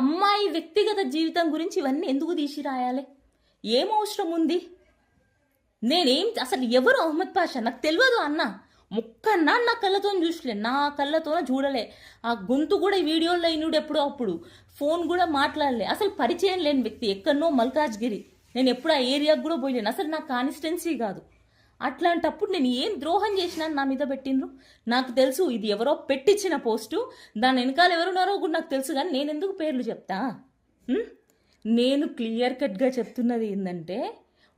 అమ్మాయి వ్యక్తిగత జీవితం గురించి ఇవన్నీ ఎందుకు తీసి రాయాలి? ఏం అవసరం ఉంది? నేనేం అసలు ఎవరు అహ్మద్ పాషా నాకు తెలియదు అన్న. ముక్కన్నా నా కళ్ళతో చూసలే, నా కళ్ళతో చూడలే. ఆ గొంతు కూడా వీడియోలో అయినడు ఎప్పుడో అప్పుడు, ఫోన్ కూడా మాట్లాడలే. అసలు పరిచయం లేని వ్యక్తి, ఎక్కడనో మల్కాజ్గిరి. నేను ఎప్పుడు ఆ ఏరియాకు కూడా పోయలేను, అసలు నా కాన్స్టిట్యున్సీ కాదు. అట్లాంటప్పుడు నేను ఏం ద్రోహం చేసినా నా మీద పెట్టిండ్రు? నాకు తెలుసు ఇది ఎవరో పెట్టించిన పోస్టు, దాని వెనకాల ఎవరున్నారో కూడా నాకు తెలుసు. కానీ నేను ఎందుకు పేర్లు చెప్తా? నేను క్లియర్ కట్గా చెప్తున్నది ఏంటంటే,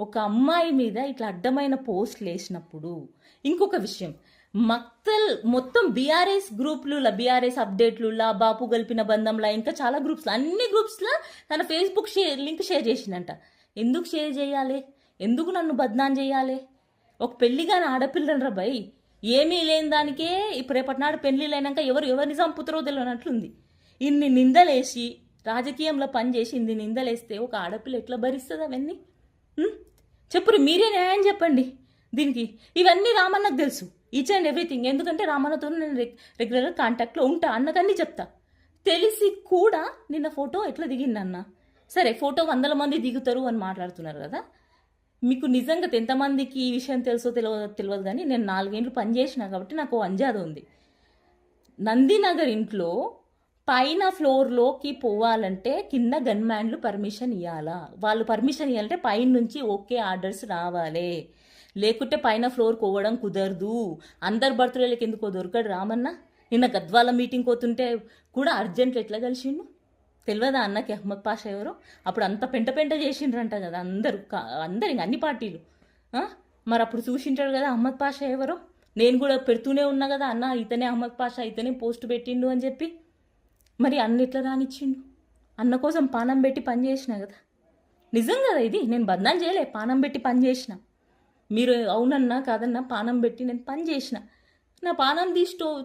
ఒక అమ్మాయి మీద ఇట్లా అడ్డమైన పోస్టులు వేసినప్పుడు. ఇంకొక విషయం, మక్తల్ మొత్తం బీఆర్ఎస్ గ్రూప్లులా, బీఆర్ఎస్ అప్డేట్లులా, బాపు గల్పిన బంధంలా, ఇంకా చాలా గ్రూప్స్లో, అన్ని గ్రూప్స్లో తన ఫేస్బుక్ లింక్ షేర్ చేసిందంట. ఎందుకు షేర్ చేయాలి? ఎందుకు నన్ను బద్నాం చేయాలి? ఒక పెళ్లిగాని ఆడపిల్లనరా భయ్, ఏమీ లేని దానికే ఇప్పుడు రేపటి నాడు పెళ్లిళ్ళైనాక ఎవరిని చంపుతారో తెలియనట్లుంది. ఇన్ని నిందలేసి రాజకీయంలో పనిచేసి ఇన్ని నిందలేస్తే ఒక ఆడపిల్ల ఎట్లా భరిస్తుంది అవన్నీ? చెప్పురు, మీరే న్యాయం చెప్పండి దీనికి. ఇవన్నీ రామన్నకు తెలుసు, ఈచ్ అండ్ ఎవ్రీథింగ్. ఎందుకంటే రామన్నతో నేను రెగ్యులర్గా కాంటాక్ట్లో ఉంటా, అన్నకన్నీ చెప్తా. తెలిసి కూడా నిన్న ఫోటో ఎట్లా దిగిందన్న? సరే, ఫోటో 100 మంది దిగుతారు అని మాట్లాడుతున్నారు కదా, మీకు నిజంగా ఎంతమందికి ఈ విషయం తెలుసో తెలియదు కానీ నేను 4 ఏళ్ళు పనిచేసిన కాబట్టి నాకు అంజాద ఉంది. నందినగర్ ఇంట్లో పైన ఫ్లోర్లోకి పోవాలంటే కింద గన్మ్యాన్లు పర్మిషన్ ఇవ్వాలా? వాళ్ళు పర్మిషన్ ఇవ్వాలంటే పైన నుంచి ఓకే ఆర్డర్స్ రావాలి, లేకుంటే పైన ఫ్లోర్కి పోవడం కుదరదు. అందరు బర్త్డేలకు ఎందుకో దొరకడు రామన్న. నిన్న గద్వాల మీటింగ్ పోతుంటే కూడా అర్జెంట్ ఎట్లా కలిసిండు తెలియదా అన్నకి అహ్మద్ పాషా ఎవరో? అప్పుడు అంత పెంట చేసిండ్రంట కదా అందరూ ఇంక అన్ని పార్టీలు. మరి అప్పుడు చూసింటాడు కదా అహ్మద్ పాషా ఎవరో. నేను కూడా పెడుతూనే ఉన్నా కదా, అన్న ఇతనే అహ్మద్ పాషా, ఇతనే పోస్ట్ పెట్టిండు అని చెప్పి. మరి అన్న ఎట్లా రానిచ్చిండు? అన్న కోసం పానం పెట్టి పని చేసిన కదా. నిజం కదా ఇది, నేను బద్నాం చేయలే, పానం పెట్టి పని చేసిన. మీరు అవునన్నా కాదన్నా పానం పెట్టి నేను పని చేసిన. నా పానం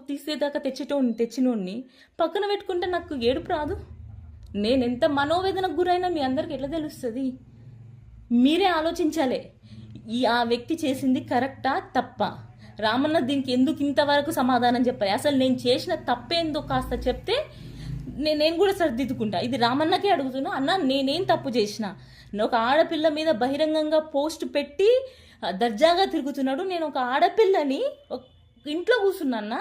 తీసేదాకా తెచ్చినోడిని పక్కన పెట్టుకుంటే నాకు ఏడుపు రాదు? నేను ఎంత మనోవేదనకు గురైనా మీ అందరికి ఎట్లా తెలుస్తుంది? మీరే ఆలోచించాలి. ఆ వ్యక్తి చేసింది కరెక్టా తప్ప? రామన్న దీనికి ఎందుకు ఇంతవరకు సమాధానం చెప్పాలి? అసలు నేను చేసిన తప్పేందో కాస్త చెప్తే నేను కూడా సరిదిద్దుకుంటా. ఇది రామన్నకే అడుగుతున్నా, అన్న నేనేం తప్పు చేసిన? ఒక ఆడపిల్ల మీద బహిరంగంగా పోస్ట్ పెట్టి దర్జాగా తిరుగుతున్నాడు. నేను ఒక ఆడపిల్లని ఇంట్లో కూర్చున్నా,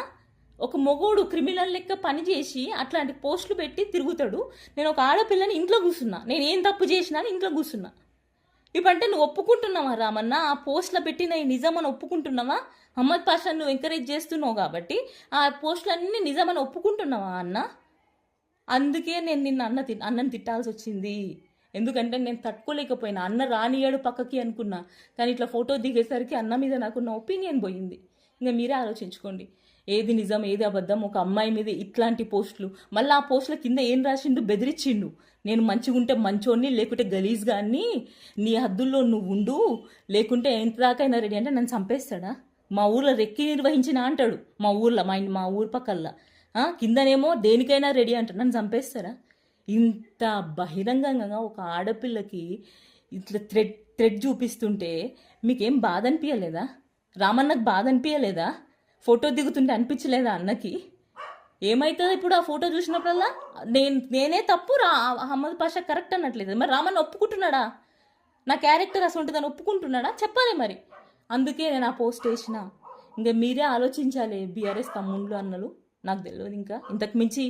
ఒక మొగోడు క్రిమినల్ లెక్క పనిచేసి అట్లాంటి పోస్టులు పెట్టి తిరుగుతాడు. నేను ఒక ఆడపిల్లని ఇంట్లో కూర్చున్నా, నేను ఏం తప్పు చేసినా ఇంట్లో కూర్చున్నా. ఇప్పుడంటే నువ్వు ఒప్పుకుంటున్నావా రామన్న? ఆ పోస్టులో పెట్టిన ఈ నిజమని ఒప్పుకుంటున్నావా? అహ్మద్ పాషా నువ్వు ఎంకరేజ్ చేస్తున్నావు కాబట్టి ఆ పోస్టులన్నీ నిజమని ఒప్పుకుంటున్నావా అన్న? అందుకే నేను నిన్న అన్నని తిట్టాల్సి వచ్చింది. ఎందుకంటే నేను తట్టుకోలేకపోయినా. అన్న రానియాడు పక్కకి అనుకున్నా, కానీ ఇట్లా ఫోటో దిగేసరికి అన్న మీద నాకున్న ఒపీనియన్ పోయింది. ఇంకా మీరే ఆలోచించుకోండి ఏది నిజం ఏది అబద్ధం. ఒక అమ్మాయి మీద ఇట్లాంటి పోస్టులు, మళ్ళీ ఆ పోస్టుల కింద ఏం రాసిండు? బెదిరించిండు. నేను మంచిగుంటే మంచోన్ని, లేకుంటే గలీజ్గా అని, నీ హద్దుల్లో నువ్వు ఉండు, లేకుంటే ఎంత దాకైనా రెడీ అంటే నన్ను చంపేస్తాడా? మా ఊర్లో రెక్కి నిర్వహించిన అంటాడు. మా ఊర్లో మా ఊరు పక్కల్లా కిందనేమో దేనికైనా రెడీ అంటాడు. నన్ను చంపేస్తారా? ఇంత బహిరంగంగా ఒక ఆడపిల్లకి ఇట్లా థ్రెడ్ చూపిస్తుంటే మీకేం బాధ అనిపించలేదా? రామన్నకు బాధ అనిపించలేదా? ఫోటో దిగుతుంటే అనిపించలేదా అన్నకి? ఏమవుతుంది ఇప్పుడు ఆ ఫోటో చూసినప్పుడల్లా? నేనే తప్పు, అహ్మద్ పాషా కరెక్ట్ అనట్లేదు. మరి రామన్న ఒప్పుకుంటున్నాడా? నా క్యారెక్టర్ అసలు ఉంటుందని ఒప్పుకుంటున్నాడా? చెప్పాలి మరి. అందుకే నేను ఆ పోస్ట్ వేసిన. ఇంకా మీరే ఆలోచించాలి బీఆర్ఎస్ తమ్ముళ్ళు అన్నలు. నాకు తెలియదు ఇంకా ఇంతకు మించి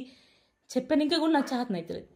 చెప్పనిక కూడా నాకు చేతనైతలేదు.